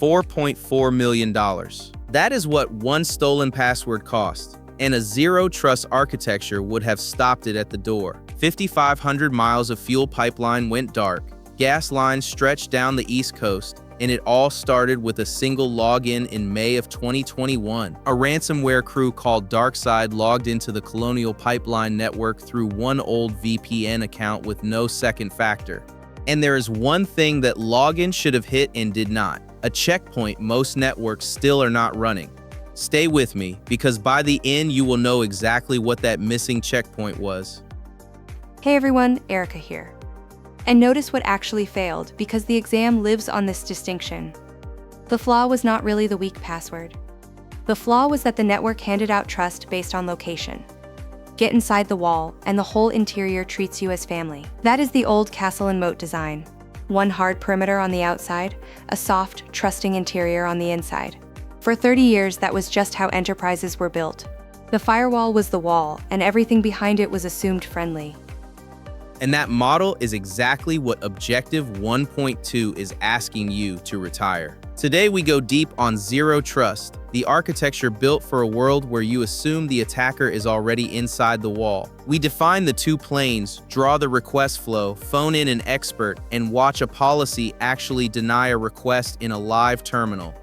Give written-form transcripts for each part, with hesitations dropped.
$4.4 million. That is what one stolen password cost, and a zero-trust architecture would have stopped it at the door. 5,500 miles of fuel pipeline went dark, gas lines stretched down the East Coast, and it all started with a single login in May of 2021. A ransomware crew called DarkSide logged into the Colonial Pipeline network through one old VPN account with no second factor. And there is one thing that login should have hit and did not: a checkpoint most networks still are not running. Stay with me, because by the end you will know exactly what that missing checkpoint was. Hey everyone, Erica here. And notice what actually failed, because the exam lives on this distinction. The flaw was not really the weak password. The flaw was that the network handed out trust based on location. Get inside the wall, and the whole interior treats you as family. That is the old castle and moat design. One hard perimeter on the outside, a soft, trusting interior on the inside. For 30 years, that was just how enterprises were built. The firewall was the wall, and everything behind it was assumed friendly. And that model is exactly what Objective 1.2 is asking you to retire. Today we go deep on Zero Trust, the architecture built for a world where you assume the attacker is already inside the wall. We define the two planes, draw the request flow, phone in an expert, and watch a policy actually deny a request in a live terminal.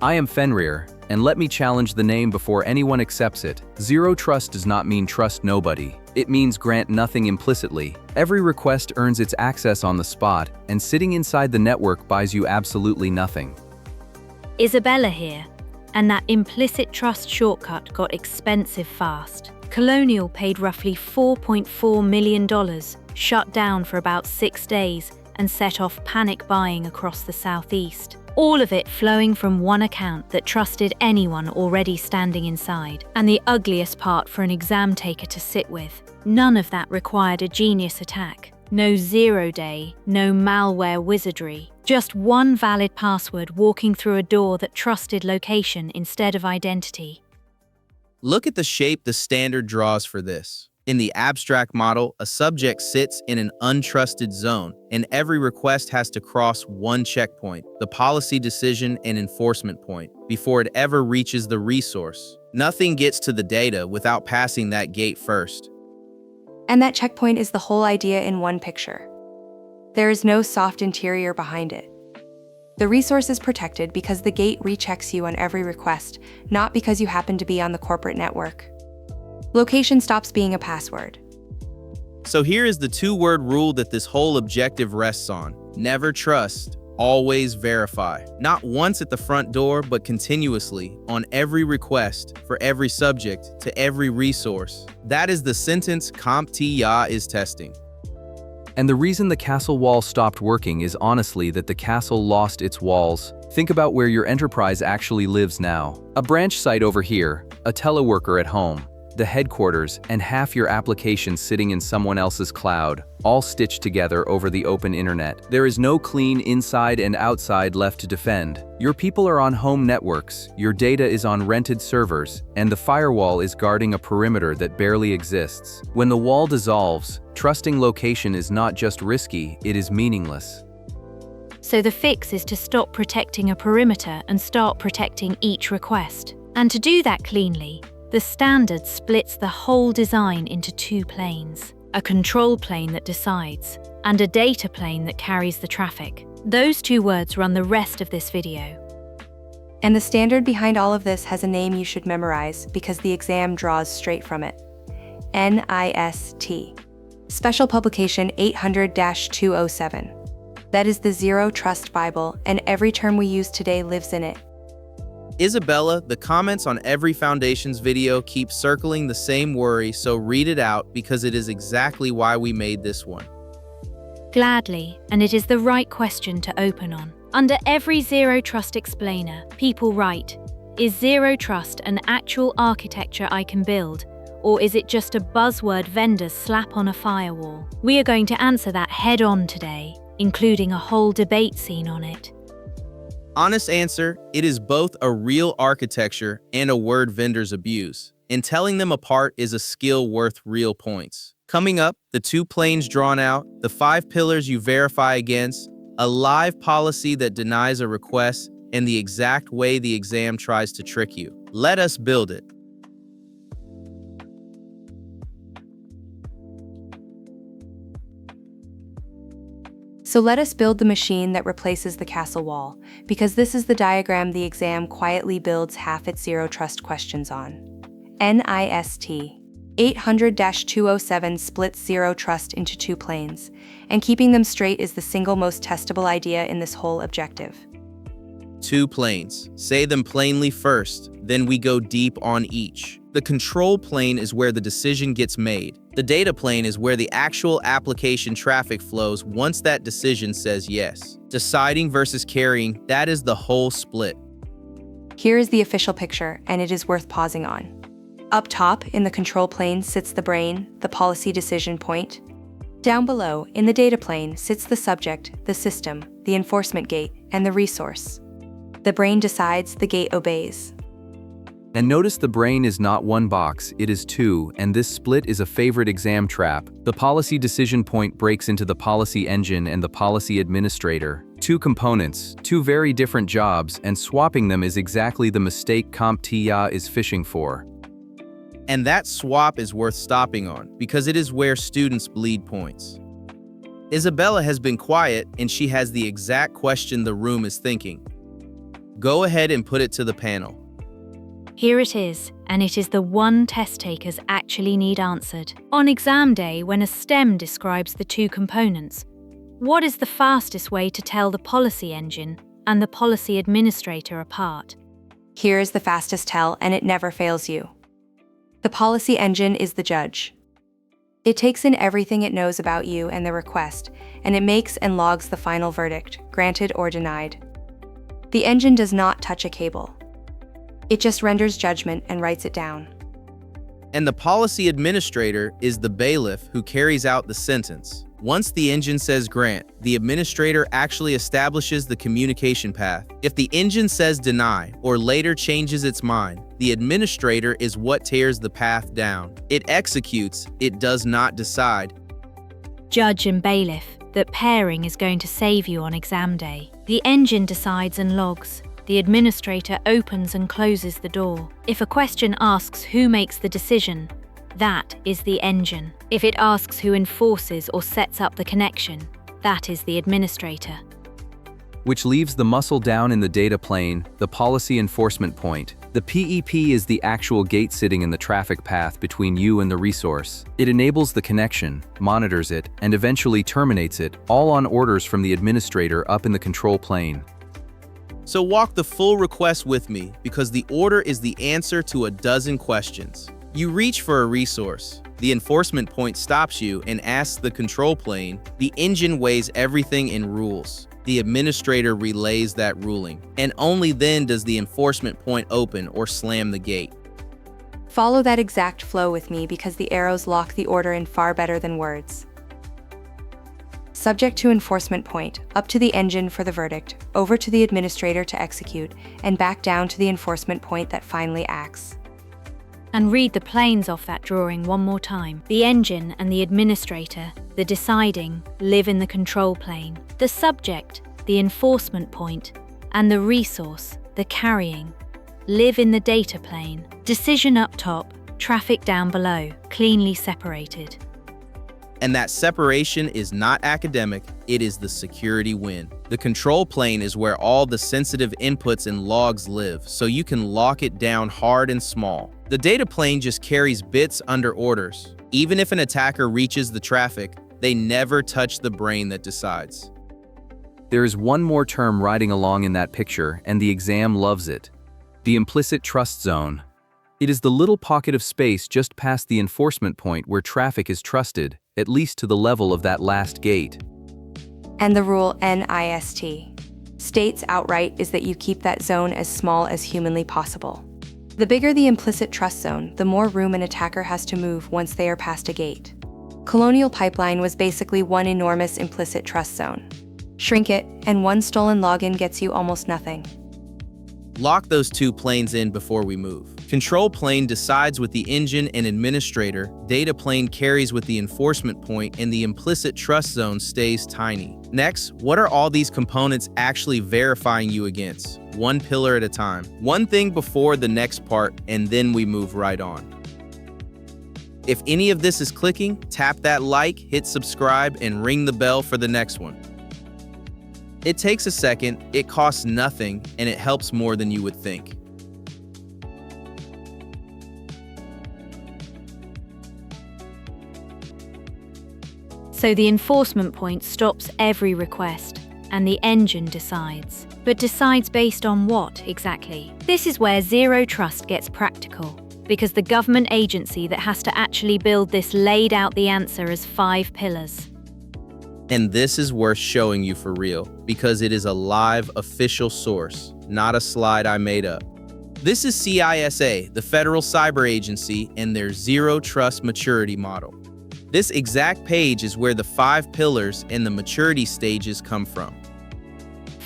I am Fenrir, and let me challenge the name before anyone accepts it. Zero Trust does not mean trust nobody. It means grant nothing implicitly. Every request earns its access on the spot, and sitting inside the network buys you absolutely nothing. Isabella here, and that implicit trust shortcut got expensive fast. Colonial paid roughly $4.4 million, shut down for about 6 days, and set off panic buying across the Southeast. All of it flowing from one account that trusted anyone already standing inside. And the ugliest part for an exam taker to sit with: none of that required a genius attack. No zero-day, no malware wizardry. Just one valid password walking through a door that trusted location instead of identity. Look at the shape the standard draws for this. In the abstract model, a subject sits in an untrusted zone, and every request has to cross one checkpoint, the policy decision and enforcement point, before it ever reaches the resource. Nothing gets to the data without passing that gate first. And that checkpoint is the whole idea in one picture. There is no soft interior behind it. The resource is protected because the gate rechecks you on every request, not because you happen to be on the corporate network. Location stops being a password. So here is the two-word rule that this whole objective rests on. Never trust, always verify. Not once at the front door, but continuously, on every request, for every subject, to every resource. That is the sentence CompTIA is testing. And the reason the castle wall stopped working is honestly that the castle lost its walls. Think about where your enterprise actually lives now. A branch site over here, a teleworker at home, the headquarters, and half your application sitting in someone else's cloud, all stitched together over the open internet. There is no clean inside and outside left to defend. Your people are on home networks, your data is on rented servers, and the firewall is guarding a perimeter that barely exists. When the wall dissolves, trusting location is not just risky, it is meaningless. So the fix is to stop protecting a perimeter and start protecting each request. And to do that cleanly, the standard splits the whole design into two planes: a control plane that decides, and a data plane that carries the traffic. Those two words run the rest of this video. And the standard behind all of this has a name you should memorize because the exam draws straight from it. NIST. Special Publication 800-207. That is the Zero Trust Bible, and every term we use today lives in it. Isabella, the comments on every Foundations video keep circling the same worry, so read it out because it is exactly why we made this one. Gladly, and it is the right question to open on. Under every Zero Trust explainer, people write, is Zero Trust an actual architecture I can build, or is it just a buzzword vendors slap on a firewall? We are going to answer that head-on today, including a whole debate scene on it. Honest answer, it is both a real architecture and a word vendors abuse, and telling them apart is a skill worth real points. Coming up, the two planes drawn out, the 5 pillars you verify against, a live policy that denies a request, and the exact way the exam tries to trick you. Let us build it. So let us build the machine that replaces the castle wall, because this is the diagram the exam quietly builds half its zero trust questions on. NIST 800-207 splits zero trust into two planes, and keeping them straight is the single most testable idea in this whole objective. 2 planes. Say them plainly first, then we go deep on each. The control plane is where the decision gets made. The data plane is where the actual application traffic flows once that decision says yes. Deciding versus carrying, that is the whole split. Here is the official picture, and it is worth pausing on. Up top, in the control plane, sits the brain, the policy decision point. Down below, in the data plane, sits the subject, the system, the enforcement gate, and the resource. The brain decides, the gate obeys. And notice the brain is not one box, it is two, and this split is a favorite exam trap. The policy decision point breaks into the policy engine and the policy administrator. 2 components, 2 very different jobs, and swapping them is exactly the mistake CompTIA is fishing for. And that swap is worth stopping on, because it is where students bleed points. Isabella has been quiet, and she has the exact question the room is thinking. Go ahead and put it to the panel. Here it is, and it is the one test takers actually need answered. On exam day, when a STEM describes the 2 components, what is the fastest way to tell the policy engine and the policy administrator apart? Here is the fastest tell, and it never fails you. The policy engine is the judge. It takes in everything it knows about you and the request, and it makes and logs the final verdict, granted or denied. The engine does not touch a cable. It just renders judgment and writes it down. And the policy administrator is the bailiff who carries out the sentence. Once the engine says grant, the administrator actually establishes the communication path. If the engine says deny or later changes its mind, the administrator is what tears the path down. It executes, it does not decide. Judge and bailiff, that pairing is going to save you on exam day. The engine decides and logs. The administrator opens and closes the door. If a question asks who makes the decision, that is the engine. If it asks who enforces or sets up the connection, that is the administrator. Which leaves the muscle down in the data plane, the policy enforcement point. The PEP is the actual gate sitting in the traffic path between you and the resource. It enables the connection, monitors it, and eventually terminates it, all on orders from the administrator up in the control plane. So walk the full request with me, because the order is the answer to a dozen questions. You reach for a resource. The enforcement point stops you and asks the control plane. The engine weighs everything in rules. The administrator relays that ruling, and only then does the enforcement point open or slam the gate. Follow that exact flow with me, because the arrows lock the order in far better than words. Subject to enforcement point, up to the engine for the verdict, over to the administrator to execute, and back down to the enforcement point that finally acts. And read the planes off that drawing one more time. The engine and the administrator, the deciding, live in the control plane. The subject, the enforcement point, and the resource, the carrying, live in the data plane. Decision up top, traffic down below, cleanly separated. And that separation is not academic, it is the security win. The control plane is where all the sensitive inputs and logs live, so you can lock it down hard and small. The data plane just carries bits under orders. Even if an attacker reaches the traffic, they never touch the brain that decides. There is one more term riding along in that picture, and the exam loves it. The implicit trust zone. It is the little pocket of space just past the enforcement point where traffic is trusted, at least to the level of that last gate. And the rule NIST states outright is that you keep that zone as small as humanly possible. The bigger the implicit trust zone, the more room an attacker has to move once they are past a gate. Colonial Pipeline was basically one enormous implicit trust zone. Shrink it, and one stolen login gets you almost nothing. Lock those 2 planes in before we move. Control plane decides with the engine and administrator, data plane carries with the enforcement point, and the implicit trust zone stays tiny. Next, what are all these components actually verifying you against? One pillar at a time. One thing before the next part, and then we move right on. If any of this is clicking, tap that like, hit subscribe, and ring the bell for the next one. It takes a second, it costs nothing, and it helps more than you would think. So the enforcement point stops every request, and the engine decides. But decides based on what, exactly? This is where zero trust gets practical, because the government agency that has to actually build this laid out the answer as 5 pillars. And this is worth showing you for real, because it is a live, official source, not a slide I made up. This is CISA, the Federal Cyber Agency, and their Zero Trust Maturity Model. This exact page is where the 5 pillars and the maturity stages come from.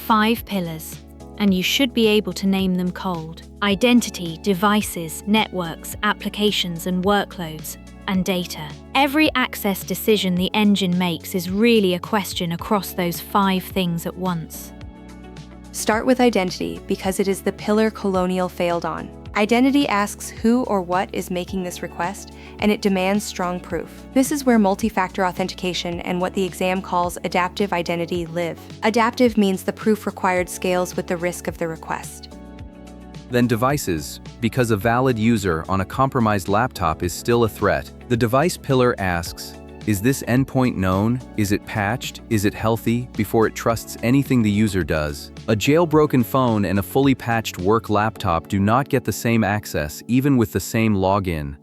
5 pillars, and you should be able to name them cold. Identity, devices, networks, applications and workloads, and data. Every access decision the engine makes is really a question across those 5 things at once. Start with identity because it is the pillar Colonial failed on. Identity asks who or what is making this request, and it demands strong proof. This is where multi-factor authentication and what the exam calls adaptive identity live. Adaptive means the proof required scales with the risk of the request. Then devices, because a valid user on a compromised laptop is still a threat. The device pillar asks, is this endpoint known? Is it patched? Is it healthy? Before it trusts anything the user does. A jailbroken phone and a fully patched work laptop do not get the same access, even with the same login.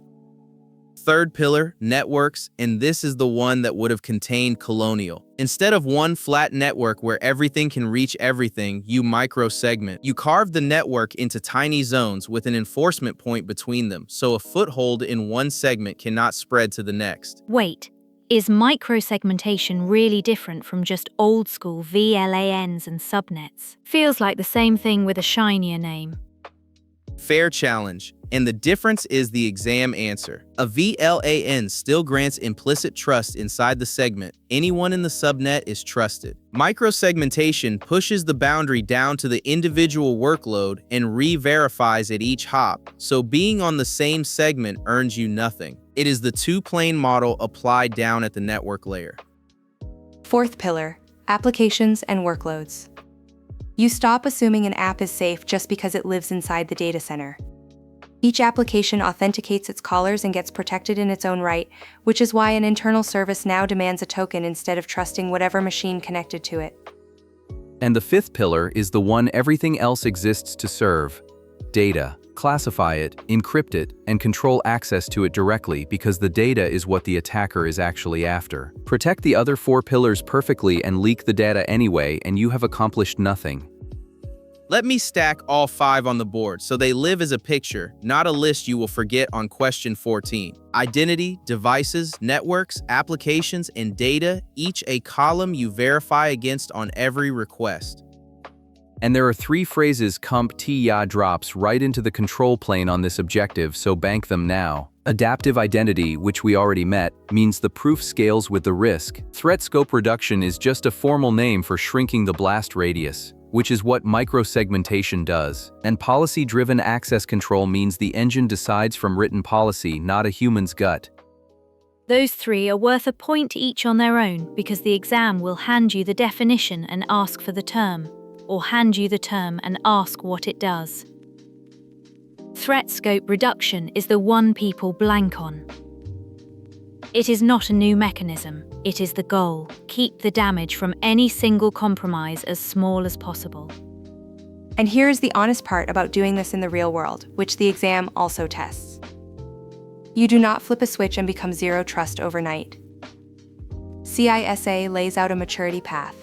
Third pillar, networks, and this is the one that would have contained Colonial. Instead of one flat network where everything can reach everything, you microsegment. You carve the network into tiny zones with an enforcement point between them, so a foothold in one segment cannot spread to the next. Wait, is microsegmentation really different from just old-school VLANs and subnets? Feels like the same thing with a shinier name. Fair challenge, and the difference is the exam answer. A VLAN still grants implicit trust inside the segment. Anyone in the subnet is trusted. Microsegmentation pushes the boundary down to the individual workload and re-verifies at each hop, so being on the same segment earns you nothing. It is the two-plane model applied down at the network layer. Fourth pillar, applications and workloads. You stop assuming an app is safe just because it lives inside the data center. Each application authenticates its callers and gets protected in its own right, which is why an internal service now demands a token instead of trusting whatever machine connected to it. And the fifth pillar is the one everything else exists to serve: data. Classify it, encrypt it, and control access to it directly because the data is what the attacker is actually after. Protect the other 4 pillars perfectly and leak the data anyway, and you have accomplished nothing. Let me stack all 5 on the board so they live as a picture, not a list you will forget on question 14. Identity, devices, networks, applications, and data, each a column you verify against on every request. And there are 3 phrases CompTIA drops right into the control plane on this objective, so bank them now. Adaptive identity, which we already met, means the proof scales with the risk. Threat scope reduction is just a formal name for shrinking the blast radius, which is what microsegmentation does. And policy-driven access control means the engine decides from written policy, not a human's gut. Those 3 are worth a point each on their own because the exam will hand you the definition and ask for the term, or hand you the term and ask what it does. Threat scope reduction is the one people blank on. It is not a new mechanism, it is the goal. Keep the damage from any single compromise as small as possible. And here is the honest part about doing this in the real world, which the exam also tests. You do not flip a switch and become zero trust overnight. CISA lays out a maturity path.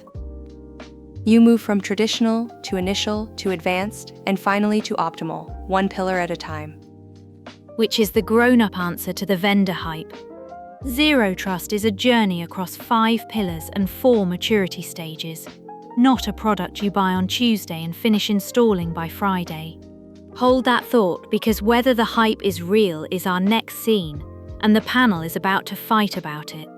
You move from traditional to initial to advanced and finally to optimal, one pillar at a time. Which is the grown-up answer to the vendor hype. Zero trust is a journey across 5 pillars and 4 maturity stages, not a product you buy on Tuesday and finish installing by Friday. Hold that thought, because whether the hype is real is our next scene, and the panel is about to fight about it.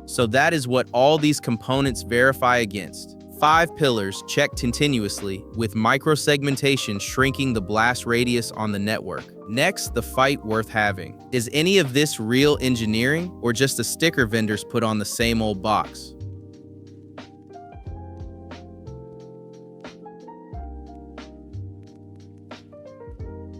So that is what all these components verify against. 5 pillars checked continuously, with microsegmentation shrinking the blast radius on the network. Next, the fight worth having. Is any of this real engineering, or just a sticker vendors put on the same old box?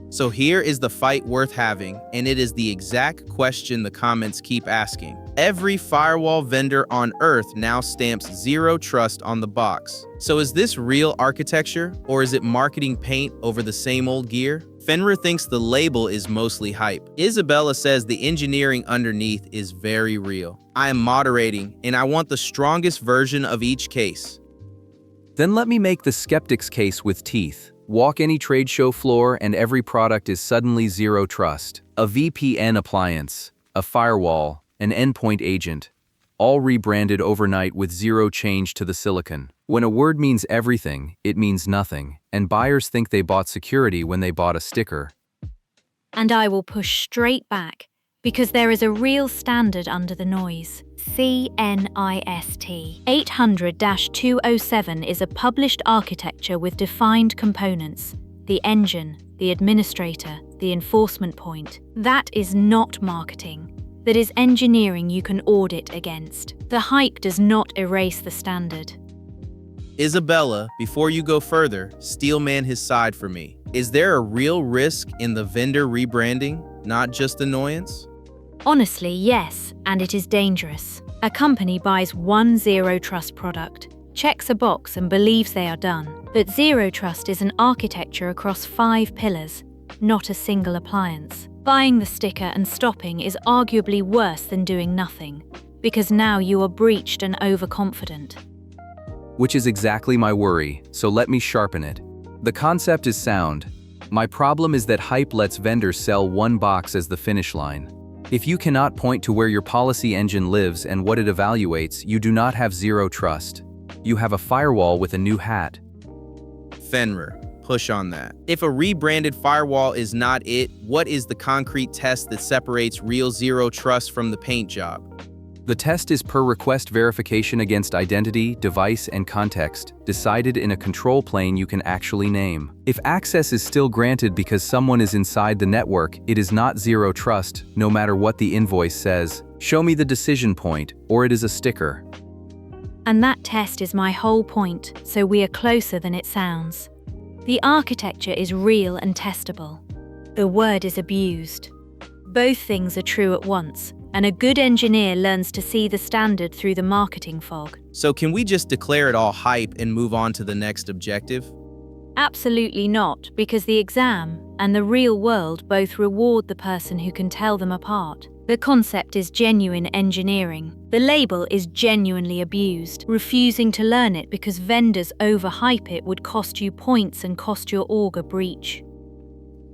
So here is the fight worth having, and it is the exact question the comments keep asking. Every firewall vendor on Earth now stamps zero trust on the box. So is this real architecture, or is it marketing paint over the same old gear? Fenrir thinks the label is mostly hype. Isabella says the engineering underneath is very real. I am moderating, and I want the strongest version of each case. Then let me make the skeptic's case with teeth. Walk any trade show floor and every product is suddenly zero trust. A VPN appliance, a firewall, an endpoint agent, all rebranded overnight with zero change to the silicon. When a word means everything, it means nothing, and buyers think they bought security when they bought a sticker. And I will push straight back, because there is a real standard under the noise. NIST 800-207 is a published architecture with defined components: the engine, the administrator, the enforcement point. That is not marketing. That is engineering you can audit against. The hype does not erase the standard. Isabella, before you go further, steelman his side for me. Is there a real risk in the vendor rebranding, not just annoyance? Honestly, yes, and it is dangerous. A company buys one zero trust product, checks a box and believes they are done. But zero trust is an architecture across 5 pillars, not a single appliance. Buying the sticker and stopping is arguably worse than doing nothing, because now you are breached and overconfident. Which is exactly my worry, so let me sharpen it. The concept is sound. My problem is that hype lets vendors sell one box as the finish line. If you cannot point to where your policy engine lives and what it evaluates, you do not have zero trust. You have a firewall with a new hat. Fenrir, push on that. If a rebranded firewall is not it, what is the concrete test that separates real zero trust from the paint job? The test is per request verification against identity, device, and context, decided in a control plane you can actually name. If access is still granted because someone is inside the network, it is not zero trust, no matter what the invoice says. Show me the decision point, or it is a sticker. And that test is my whole point, so we are closer than it sounds. The architecture is real and testable. The word is abused. Both things are true at once, and a good engineer learns to see the standard through the marketing fog. So can we just declare it all hype and move on to the next objective? Absolutely not, because the exam and the real world both reward the person who can tell them apart. The concept is genuine engineering. The label is genuinely abused. Refusing to learn it because vendors overhype it would cost you points and cost your org a breach.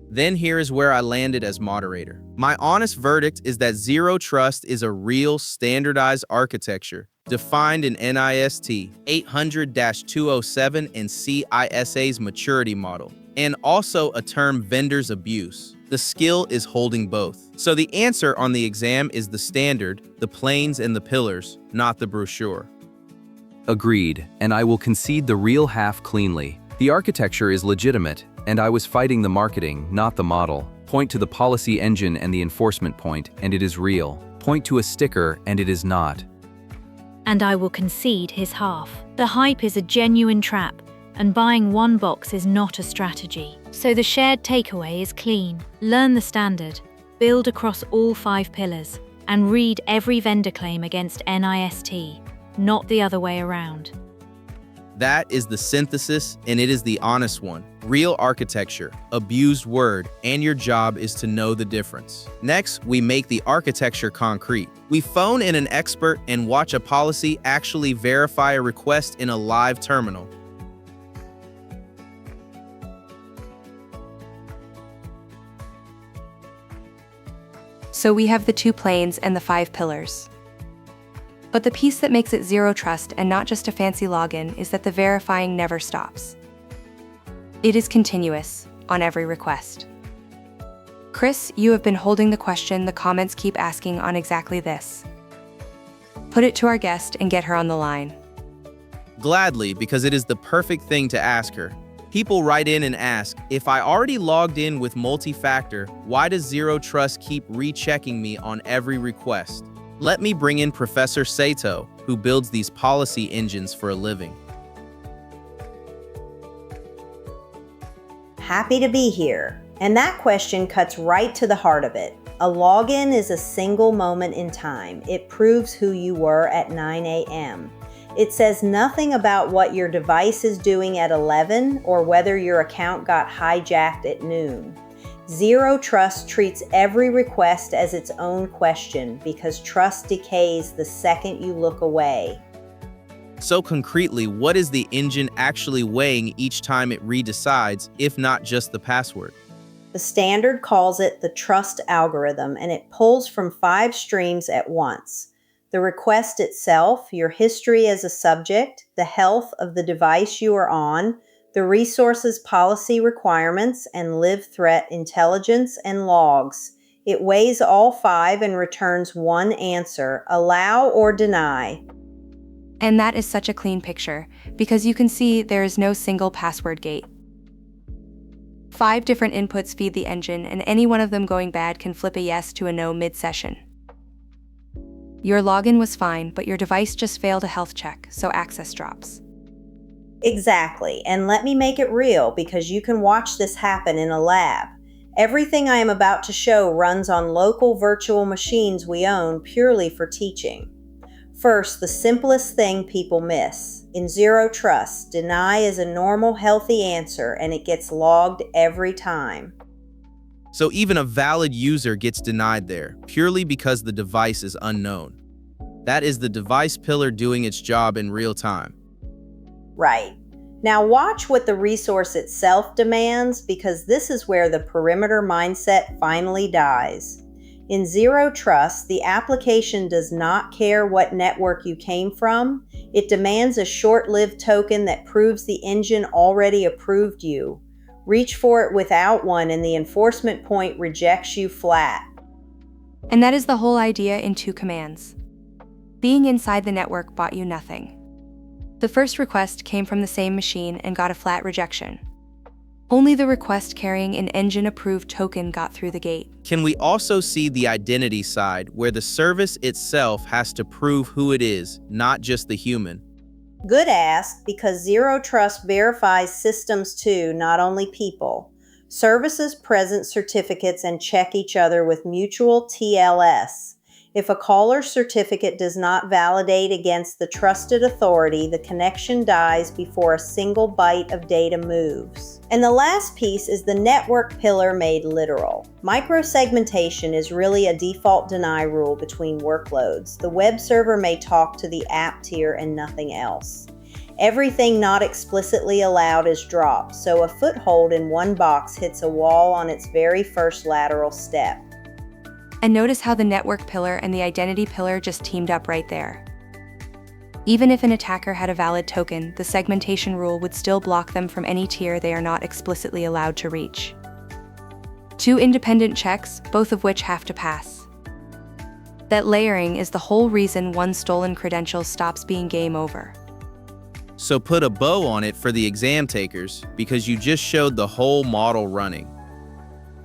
Then here is where I landed as moderator. My honest verdict is that zero trust is a real standardized architecture defined in NIST 800-207 and CISA's maturity model, and also a term vendors abuse. The skill is holding both. So the answer on the exam is the standard, the planes and the pillars, not the brochure. Agreed, and I will concede the real half cleanly. The architecture is legitimate, and I was fighting the marketing, not the model. Point to the policy engine and the enforcement point, and it is real. Point to a sticker, and it is not. And I will concede his half. The hype is a genuine trap, and buying one box is not a strategy. So the shared takeaway is clean. Learn the standard, build across all 5 pillars, and read every vendor claim against NIST, not the other way around. That is the synthesis, and it is the honest one. Real architecture, abused word, and your job is to know the difference. Next, we make the architecture concrete. We phone in an expert and watch a policy actually verify a request in a live terminal. So we have the 2 planes and the 5 pillars. But the piece that makes it zero trust and not just a fancy login is that the verifying never stops. It is continuous. on every request. Chris, you have been holding the question the comments keep asking on exactly this. Put it to our guest and get her on the line. Gladly, because it is the perfect thing to ask her. People write in and ask, if I already logged in with multi-factor, why does Zero Trust keep rechecking me on every request? Let me bring in Professor Sato, who builds these policy engines for a living. Happy to be here. And that question cuts right to the heart of it. A login is a single moment in time. It proves who you were at 9 a.m. It says nothing about what your device is doing at 11 or whether your account got hijacked at noon. Zero Trust treats every request as its own question because trust decays the second you look away. So concretely, what is the engine actually weighing each time it redecides, if not just the password? The standard calls it the trust algorithm, and it pulls from 5 streams at once. The request itself, your history as a subject, the health of the device you are on, the resource's policy requirements, and live threat intelligence and logs. It weighs all 5 and returns one answer, allow or deny. And that is such a clean picture, because you can see there is no single password gate. 5 different inputs feed the engine, and any one of them going bad can flip a yes to a no mid-session. Your login was fine, but your device just failed a health check, so access drops. Exactly, and let me make it real because you can watch this happen in a lab. Everything I am about to show runs on local virtual machines we own purely for teaching. First, the simplest thing people miss. In Zero Trust, deny is a normal, healthy answer, and it gets logged every time. So even a valid user gets denied there, purely because the device is unknown. That is the device pillar doing its job in real time. Right. Now watch what the resource itself demands, because this is where the perimeter mindset finally dies. In Zero Trust, the application does not care what network you came from. It demands a short-lived token that proves the engine already approved you. Reach for it without one, and the enforcement point rejects you flat. And that is the whole idea in 2 commands. Being inside the network bought you nothing. The first request came from the same machine and got a flat rejection. Only the request carrying an engine-approved token got through the gate. Can we also see the identity side, where the service itself has to prove who it is, not just the human? Good ask, because Zero Trust verifies systems too, not only people. Services present certificates and check each other with mutual TLS. If a caller's certificate does not validate against the trusted authority, the connection dies before a single byte of data moves. And the last piece is the network pillar made literal. Microsegmentation is really a default deny rule between workloads. The web server may talk to the app tier and nothing else. Everything not explicitly allowed is dropped, so a foothold in one box hits a wall on its very first lateral step. And notice how the network pillar and the identity pillar just teamed up right there. Even if an attacker had a valid token, the segmentation rule would still block them from any tier they are not explicitly allowed to reach. 2 independent checks, both of which have to pass. That layering is the whole reason one stolen credential stops being game over. So put a bow on it for the exam takers, because you just showed the whole model running.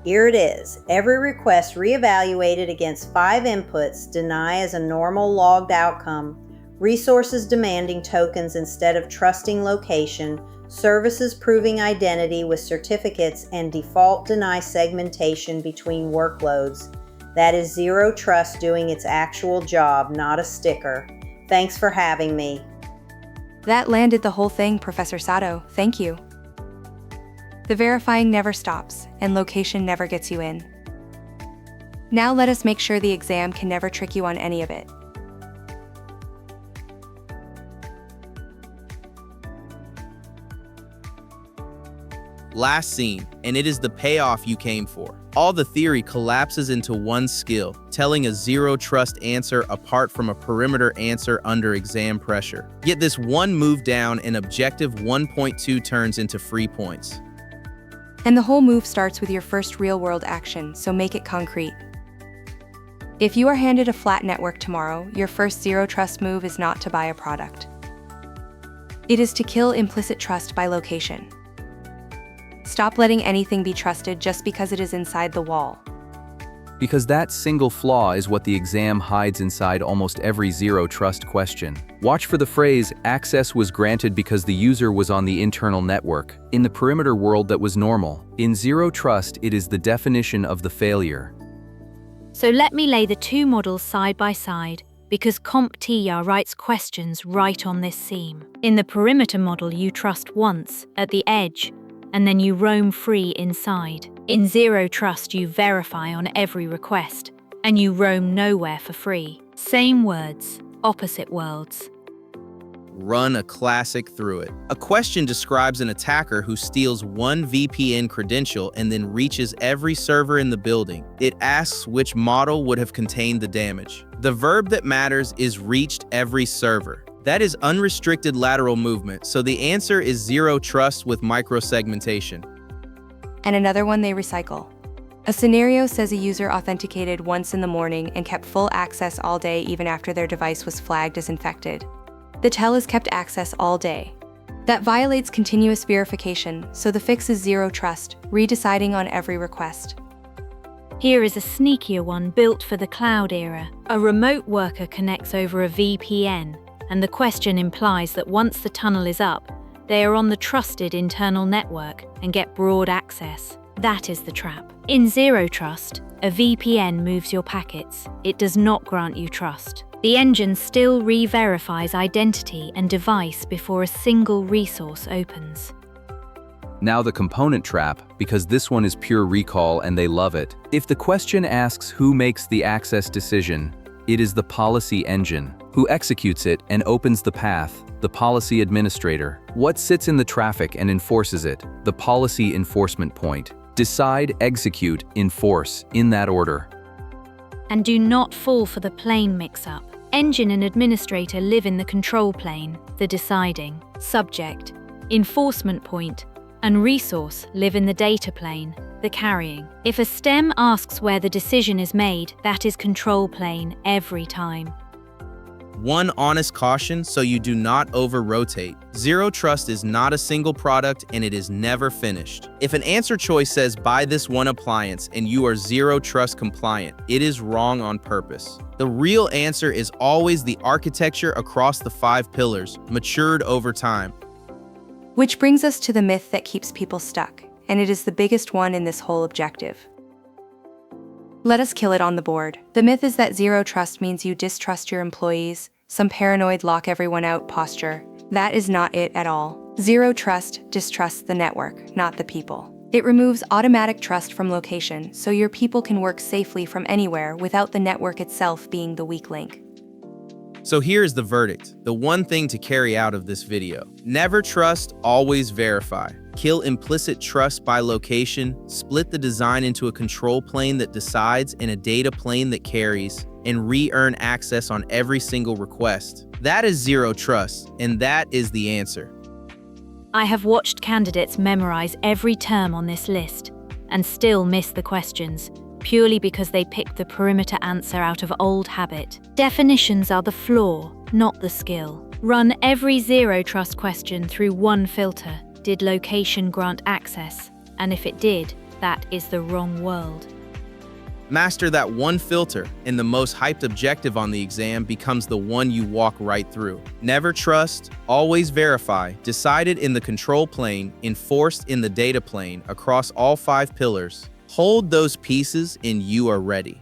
Here it is. Every request reevaluated against 5 inputs, deny as a normal logged outcome, resources demanding tokens instead of trusting location, services proving identity with certificates, and default deny segmentation between workloads. That is Zero Trust doing its actual job, not a sticker. Thanks for having me. That landed the whole thing, Professor Sato. Thank you. The verifying never stops, and location never gets you in. Now let us make sure the exam can never trick you on any of it. Last scene, and it is the payoff you came for. All the theory collapses into one skill, telling a Zero Trust answer apart from a perimeter answer under exam pressure. Yet this one move down and objective 1.2 turns into free points. And the whole move starts with your first real-world action, so make it concrete. If you are handed a flat network tomorrow, your first zero-trust move is not to buy a product. It is to kill implicit trust by location. Stop letting anything be trusted just because it is inside the wall. Because that single flaw is what the exam hides inside almost every zero-trust question. Watch for the phrase, access was granted because the user was on the internal network. In the perimeter world, that was normal. In zero-trust, it is the definition of the failure. So let me lay the two models side by side, because CompTIA writes questions right on this seam. In the perimeter model, you trust once, at the edge, and then you roam free inside. In zero trust, you verify on every request, and you roam nowhere for free. Same words, opposite worlds. Run a classic through it. A question describes an attacker who steals one VPN credential and then reaches every server in the building. It asks which model would have contained the damage. The verb that matters is reached every server. That is unrestricted lateral movement, so the answer is zero trust with microsegmentation. And another one they recycle. A scenario says a user authenticated once in the morning and kept full access all day even after their device was flagged as infected. The tell is kept access all day. That violates continuous verification, so the fix is zero trust, redeciding on every request. Here is a sneakier one built for the cloud era. A remote worker connects over a VPN, and the question implies that once the tunnel is up, they are on the trusted internal network and get broad access. That is the trap. In zero trust, a VPN moves your packets. It does not grant you trust. The engine still re-verifies identity and device before a single resource opens. Now the component trap, because this one is pure recall and they love it. If the question asks who makes the access decision, it is the policy engine. Who executes it and opens the path? The policy administrator. What sits in the traffic and enforces it? The policy enforcement point. Decide, execute, enforce, in that order. And do not fall for the plane mix-up. Engine and administrator live in the control plane, the deciding, subject, enforcement point, and resource live in the data plane, the carrying. If a stem asks where the decision is made, that is control plane every time. One honest caution so you do not over-rotate. Zero trust is not a single product and it is never finished. If an answer choice says buy this one appliance and you are zero trust compliant, it is wrong on purpose. The real answer is always the architecture across the 5 pillars, matured over time. Which brings us to the myth that keeps people stuck, and it is the biggest one in this whole objective. Let us kill it on the board. The myth is that zero trust means you distrust your employees, some paranoid lock everyone out posture. That is not it at all. Zero trust distrusts the network, not the people. It removes automatic trust from location, so your people can work safely from anywhere without the network itself being the weak link. So here's the verdict, the one thing to carry out of this video. Never trust, always verify. Kill implicit trust by location, split the design into a control plane that decides and a data plane that carries, and re-earn access on every single request. That is zero trust, and that is the answer. I have watched candidates memorize every term on this list and still miss the questions, purely because they picked the perimeter answer out of old habit. Definitions are the flaw, not the skill. Run every zero trust question through one filter. Did location grant access? And if it did, that is the wrong world. Master that one filter, and the most hyped objective on the exam becomes the one you walk right through. Never trust, always verify, decided in the control plane, enforced in the data plane across all 5 pillars. Hold those pieces and you are ready.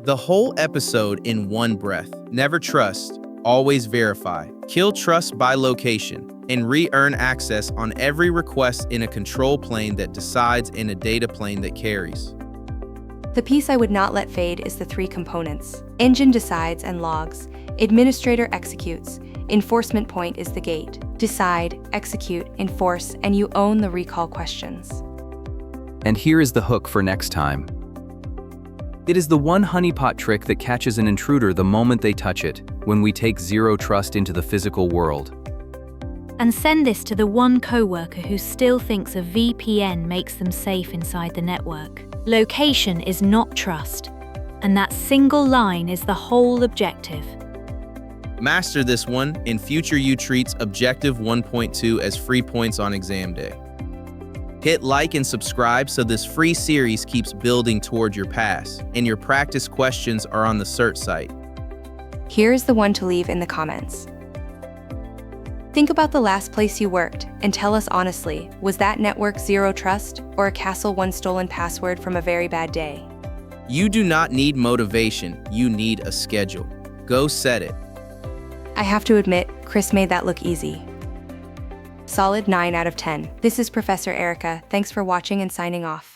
The whole episode in one breath. Never trust, always verify. Kill trust by location, and re-earn access on every request in a control plane that decides and a data plane that carries. The piece I would not let fade is the 3 components. Engine decides and logs. Administrator executes. Enforcement point is the gate. Decide, execute, enforce, and you own the recall questions. And here is the hook for next time. It is the one honeypot trick that catches an intruder the moment they touch it, when we take zero trust into the physical world. And send this to the one coworker who still thinks a VPN makes them safe inside the network. Location is not trust, and that single line is the whole objective. Master this one, and future you treats Objective 1.2 as free points on exam day. Hit like and subscribe so this free series keeps building toward your pass, and your practice questions are on the CERT site. Here's the one to leave in the comments. Think about the last place you worked and tell us honestly, was that network zero trust or a Castle One stolen password from a very bad day? You do not need motivation, you need a schedule. Go set it. I have to admit, Chris made that look easy. Solid 9 out of 10. This is Professor Erica. Thanks for watching and signing off.